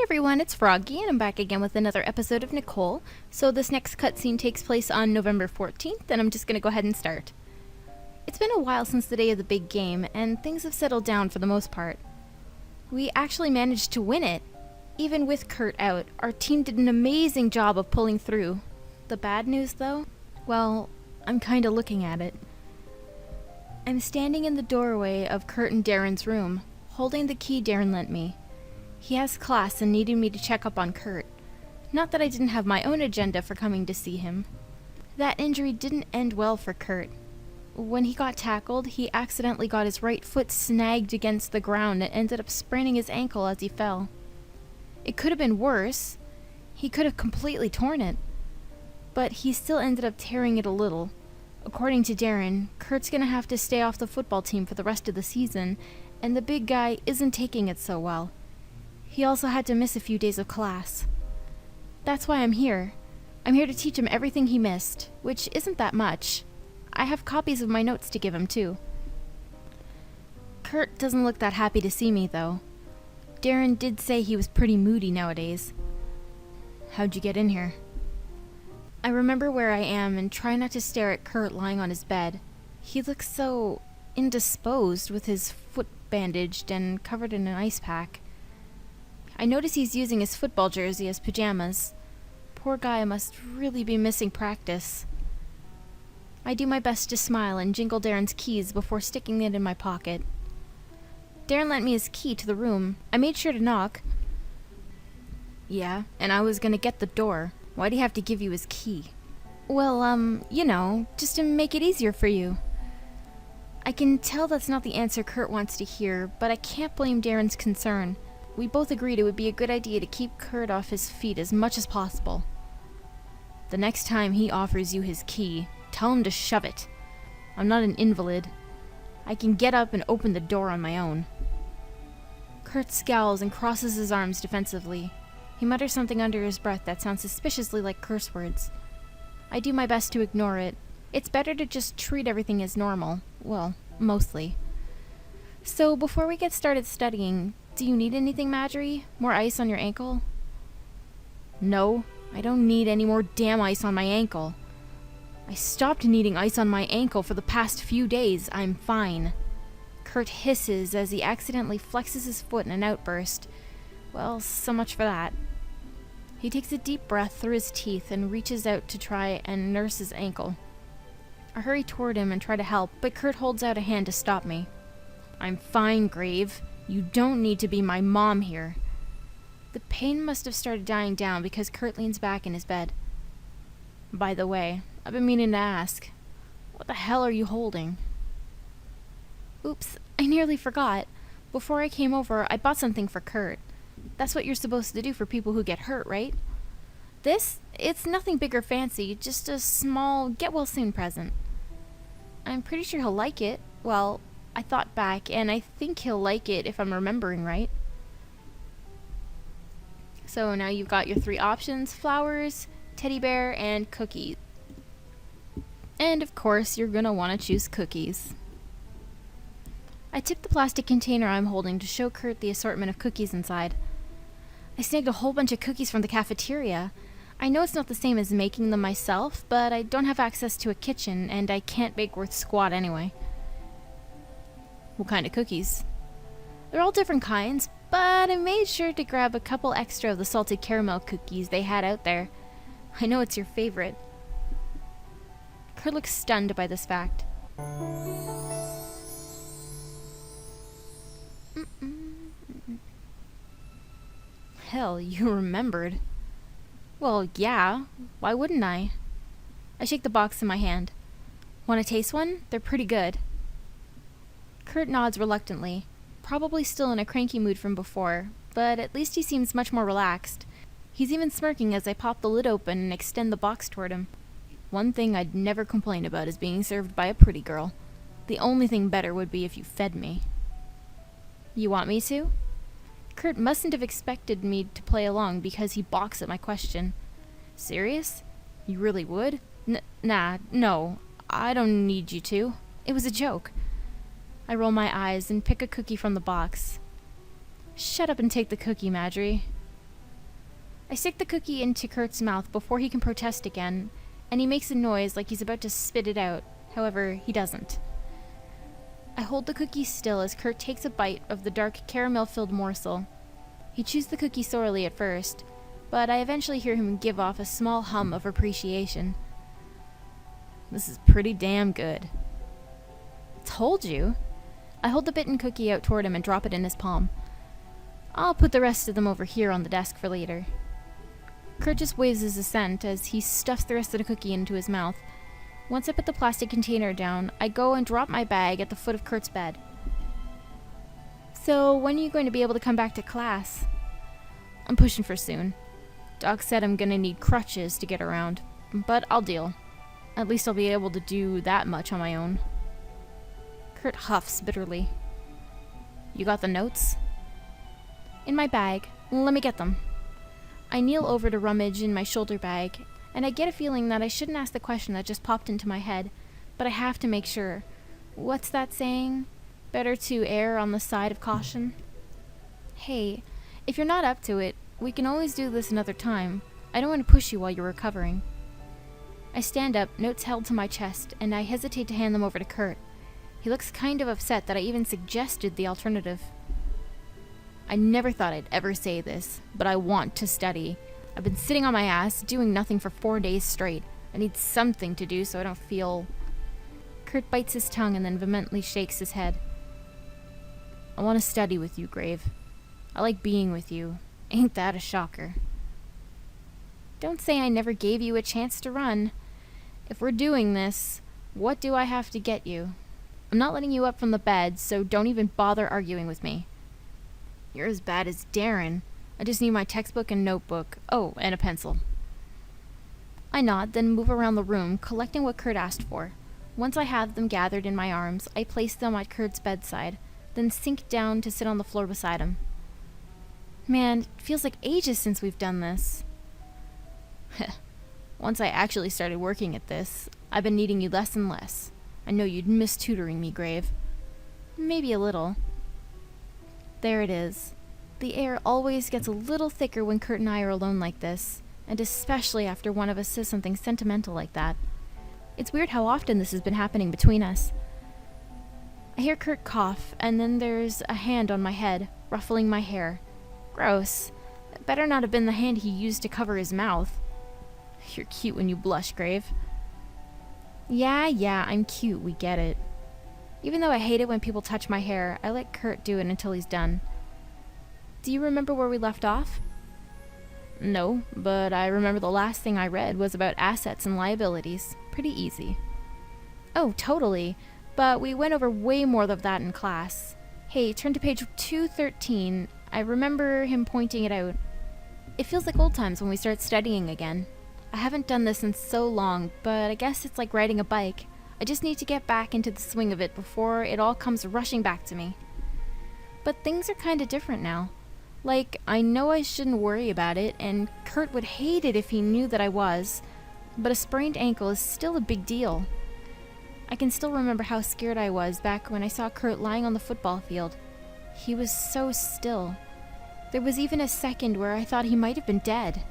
everyone, it's Froggy, and I'm back again with another episode of Nicole. So this next cutscene takes place on November 14th, and I'm just gonna go ahead and start. It's been a while since the day of the big game, and things have settled down for the most part. We actually managed to win it. Even with Kurt out, our team did an amazing job of pulling through. The bad news, though? Well, I'm kinda looking at it. I'm standing in the doorway of Kurt and Darren's room, holding the key Darren lent me. He has class and needed me to check up on Kurt. Not that I didn't have my own agenda for coming to see him. That injury didn't end well for Kurt. When he got tackled, he accidentally got his right foot snagged against the ground and ended up spraining his ankle as he fell. It could have been worse. He could have completely torn it. But he still ended up tearing it a little. According to Darren, Kurt's gonna have to stay off the football team for the rest of the season, and the big guy isn't taking it so well. He also had to miss a few days of class. That's why I'm here. I'm here to teach him everything he missed, which isn't that much. I have copies of my notes to give him, too. Kurt doesn't look that happy to see me, though. Darren did say he was pretty moody nowadays. How'd you get in here? I remember where I am and try not to stare at Kurt lying on his bed. He looks so indisposed with his foot bandaged and covered in an ice pack. I notice he's using his football jersey as pajamas. Poor guy must really be missing practice. I do my best to smile and jingle Darren's keys before sticking it in my pocket. Darren lent me his key to the room. I made sure to knock. Yeah, and I was gonna get the door. Why'd he have to give you his key? Well, just to make it easier for you. I can tell that's not the answer Kurt wants to hear, but I can't blame Darren's concern. We both agreed it would be a good idea to keep Kurt off his feet as much as possible. The next time he offers you his key, tell him to shove it. I'm not an invalid. I can get up and open the door on my own. Kurt scowls and crosses his arms defensively. He mutters something under his breath that sounds suspiciously like curse words. I do my best to ignore it. It's better to just treat everything as normal. Well, mostly. So, before we get started studying, do you need anything, Marjorie? More ice on your ankle? No, I don't need any more damn ice on my ankle. I stopped needing ice on my ankle for the past few days. I'm fine. Kurt hisses as he accidentally flexes his foot in an outburst. Well, so much for that. He takes a deep breath through his teeth and reaches out to try and nurse his ankle. I hurry toward him and try to help, but Kurt holds out a hand to stop me. I'm fine, Grave. You don't need to be my mom here. The pain must have started dying down because Kurt leans back in his bed. By the way, I've been meaning to ask, what the hell are you holding? Oops, I nearly forgot. Before I came over, I bought something for Kurt. That's what you're supposed to do for people who get hurt, right? It's nothing big or fancy, just a small get-well-soon present. I'm pretty sure he'll like it. Well, I thought back, and I think he'll like it if I'm remembering right. So now you've got your three options: flowers, teddy bear, and cookies. And of course, you're gonna want to choose cookies. I tip the plastic container I'm holding to show Kurt the assortment of cookies inside. I snagged a whole bunch of cookies from the cafeteria. I know it's not the same as making them myself, but I don't have access to a kitchen, and I can't bake worth squat anyway. What kind of cookies? They're all different kinds, but I made sure to grab a couple extra of the salted caramel cookies they had out there. I know it's your favorite. Kurt looks stunned by this fact. Hell, you remembered. Well, yeah. Why wouldn't I? I shake the box in my hand. Want to taste one? They're pretty good. Kurt nods reluctantly, probably still in a cranky mood from before, but at least he seems much more relaxed. He's even smirking as I pop the lid open and extend the box toward him. One thing I'd never complain about is being served by a pretty girl. The only thing better would be if you fed me. You want me to? Kurt mustn't have expected me to play along because he balks at my question. Serious? You really would? No, I don't need you to. It was a joke. I roll my eyes and pick a cookie from the box. Shut up and take the cookie, Marjorie. I stick the cookie into Kurt's mouth before he can protest again, and he makes a noise like he's about to spit it out. However, he doesn't. I hold the cookie still as Kurt takes a bite of the dark caramel-filled morsel. He chews the cookie sorely at first, but I eventually hear him give off a small hum of appreciation. This is pretty damn good. Told you. I hold the bitten cookie out toward him and drop it in his palm. I'll put the rest of them over here on the desk for later. Kurt just waves his assent as he stuffs the rest of the cookie into his mouth. Once I put the plastic container down, I go and drop my bag at the foot of Kurt's bed. So, when are you going to be able to come back to class? I'm pushing for soon. Doc said I'm gonna need crutches to get around, but I'll deal. At least I'll be able to do that much on my own. Kurt huffs bitterly. You got the notes? In my bag. Let me get them. I kneel over to rummage in my shoulder bag, and I get a feeling that I shouldn't ask the question that just popped into my head, but I have to make sure. What's that saying? Better to err on the side of caution? Hey, if you're not up to it, we can always do this another time. I don't want to push you while you're recovering. I stand up, notes held to my chest, and I hesitate to hand them over to Kurt. He looks kind of upset that I even suggested the alternative. I never thought I'd ever say this, but I want to study. I've been sitting on my ass, doing nothing for 4 days straight. I need something to do so I don't feel... Kurt bites his tongue and then vehemently shakes his head. I want to study with you, Grave. I like being with you. Ain't that a shocker? Don't say I never gave you a chance to run. If we're doing this, what do I have to get you? I'm not letting you up from the bed, so don't even bother arguing with me. You're as bad as Darren. I just need my textbook and notebook. Oh, and a pencil. I nod, then move around the room, collecting what Kurt asked for. Once I have them gathered in my arms, I place them at Kurt's bedside, then sink down to sit on the floor beside him. Man, it feels like ages since we've done this. Once I actually started working at this, I've been needing you less and less. I know you'd miss tutoring me, Grave. Maybe a little. There it is. The air always gets a little thicker when Kurt and I are alone like this, and especially after one of us says something sentimental like that. It's weird how often this has been happening between us. I hear Kurt cough, and then there's a hand on my head, ruffling my hair. Gross. It better not have been the hand he used to cover his mouth. You're cute when you blush, Grave. Yeah, I'm cute, we get it. Even though I hate it when people touch my hair, I let Kurt do it until he's done. Do you remember where we left off? No, but I remember the last thing I read was about assets and liabilities. Pretty easy. Oh, totally. But we went over way more of that in class. Hey, turn to page 213. I remember him pointing it out. It feels like old times when we start studying again. I haven't done this in so long, but I guess it's like riding a bike. I just need to get back into the swing of it before it all comes rushing back to me. But things are kinda different now. Like, I know I shouldn't worry about it, and Kurt would hate it if he knew that I was, but a sprained ankle is still a big deal. I can still remember how scared I was back when I saw Kurt lying on the football field. He was so still. There was even a second where I thought he might have been dead.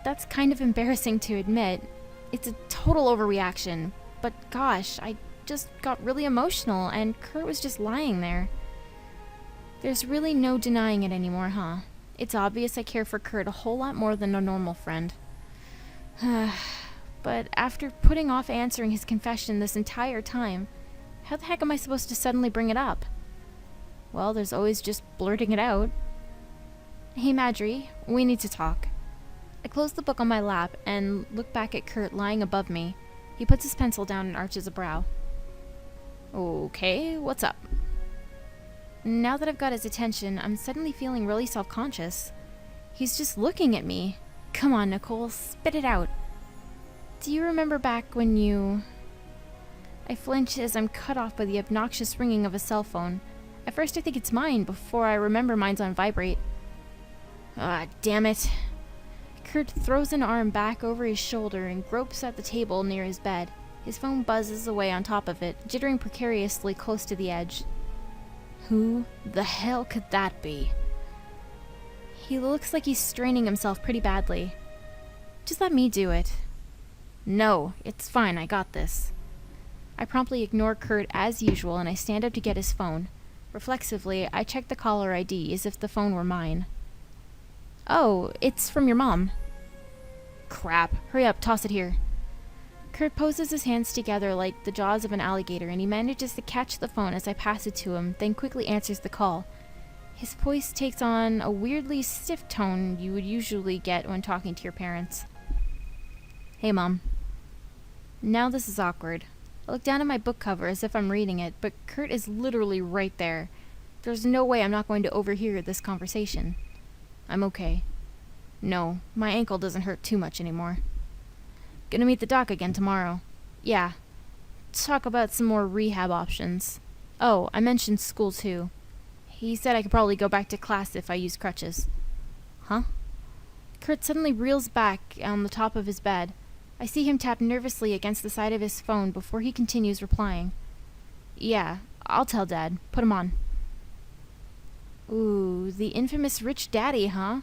That's kind of embarrassing to admit. It's a total overreaction, but gosh, I just got really emotional, and Kurt was just lying there. There's really no denying it anymore, huh? It's obvious I care for Kurt a whole lot more than a normal friend. But after putting off answering his confession this entire time, how the heck am I supposed to suddenly bring it up? Well, there's always just blurting it out. Hey, Madry, we need to talk. I close the book on my lap and look back at Kurt lying above me. He puts his pencil down and arches a brow. Okay, what's up? Now that I've got his attention, I'm suddenly feeling really self-conscious. He's just looking at me. Come on, Nicole, spit it out. Do you remember back when you... I flinch as I'm cut off by the obnoxious ringing of a cell phone. At first I think it's mine, before I remember mine's on vibrate. Ah, damn it. Kurt throws an arm back over his shoulder and gropes at the table near his bed. His phone buzzes away on top of it, jittering precariously close to the edge. Who the hell could that be? He looks like he's straining himself pretty badly. Just let me do it. No, it's fine, I got this. I promptly ignore Kurt as usual and I stand up to get his phone. Reflexively, I check the caller ID as if the phone were mine. Oh, it's from your mom. Crap, hurry up, toss it here. Kurt poses his hands together like the jaws of an alligator and he manages to catch the phone as I pass it to him, then quickly answers the call. His voice takes on a weirdly stiff tone you would usually get when talking to your parents. Hey, Mom. Now this is awkward. I look down at my book cover as if I'm reading it, but Kurt is literally right there. There's no way I'm not going to overhear this conversation. I'm okay. No, my ankle doesn't hurt too much anymore. Gonna meet the doc again tomorrow. Yeah. Talk about some more rehab options. Oh, I mentioned school too. He said I could probably go back to class if I use crutches. Huh? Kurt suddenly reels back on the top of his bed. I see him tap nervously against the side of his phone before he continues replying. Yeah, I'll tell Dad. Put him on. Ooh, the infamous rich daddy, huh?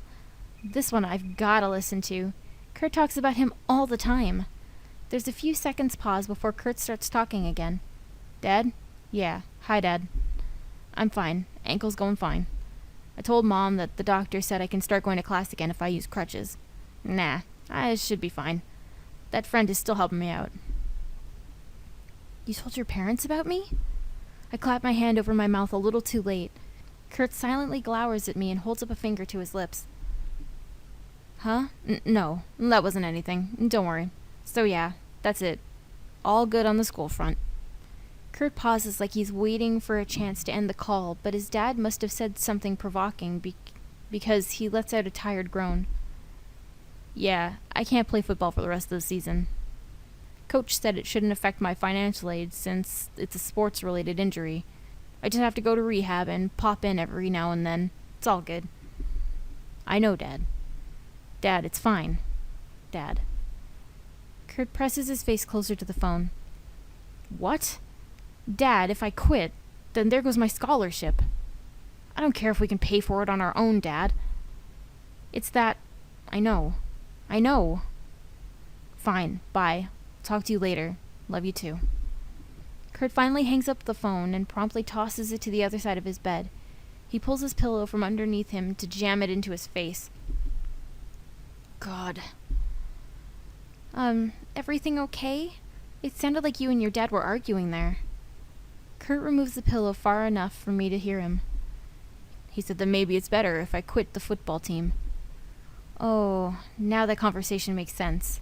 This one I've gotta listen to. Kurt talks about him all the time. There's a few seconds pause before Kurt starts talking again. Dad? Yeah. Hi, Dad. I'm fine. Ankle's going fine. I told Mom that the doctor said I can start going to class again if I use crutches. Nah, I should be fine. That friend is still helping me out. You told your parents about me? I clap my hand over my mouth a little too late. Kurt silently glowers at me and holds up a finger to his lips. Huh? No, that wasn't anything. Don't worry. So yeah, that's it. All good on the school front. Kurt pauses like he's waiting for a chance to end the call, but his dad must have said something provoking because he lets out a tired groan. Yeah, I can't play football for the rest of the season. Coach said it shouldn't affect my financial aid since it's a sports-related injury. I just have to go to rehab and pop in every now and then. It's all good. I know, Dad. Dad, it's fine. Dad. Kurt presses his face closer to the phone. What? Dad, if I quit, then there goes my scholarship. I don't care if we can pay for it on our own, Dad. It's that... I know. Fine, bye. Talk to you later. Love you too. Kurt finally hangs up the phone and promptly tosses it to the other side of his bed. He pulls his pillow from underneath him to jam it into his face. God. Everything okay? It sounded like you and your dad were arguing there. Kurt removes the pillow far enough for me to hear him. He said that maybe it's better if I quit the football team. Oh, now that conversation makes sense.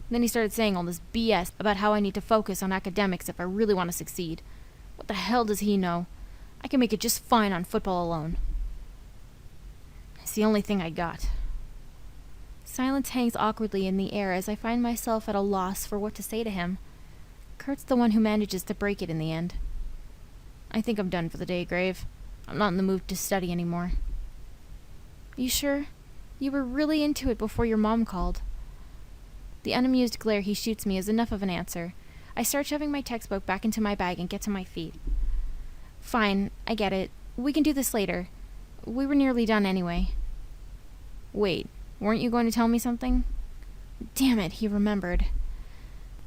Then he started saying all this BS about how I need to focus on academics if I really want to succeed. What the hell does he know? I can make it just fine on football alone. It's the only thing I got. Silence hangs awkwardly in the air as I find myself at a loss for what to say to him. Kurt's the one who manages to break it in the end. I think I'm done for the day, Grave. I'm not in the mood to study anymore. You sure? You were really into it before your mom called. The unamused glare he shoots me is enough of an answer. I start shoving my textbook back into my bag and get to my feet. Fine, I get it. We can do this later. We were nearly done anyway. Wait, weren't you going to tell me something? Damn it, he remembered.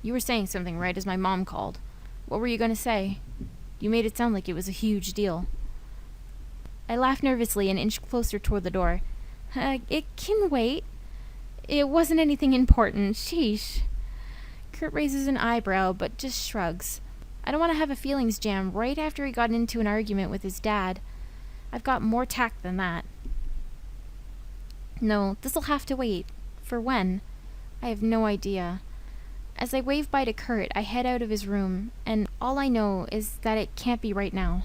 You were saying something right as my mom called. What were you going to say? You made it sound like it was a huge deal. I laugh nervously and inch closer toward the door. It can wait. It wasn't anything important. Sheesh. Kurt raises an eyebrow, but just shrugs. I don't want to have a feelings jam right after he got into an argument with his dad. I've got more tact than that. No, this'll have to wait. For when? I have no idea. As I wave bye to Kurt, I head out of his room, and all I know is that it can't be right now.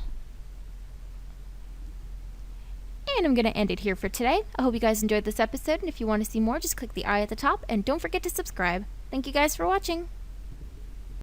And I'm going to end it here for today. I hope you guys enjoyed this episode, and if you want to see more, just click the eye at the top, and don't forget to subscribe. Thank you guys for watching.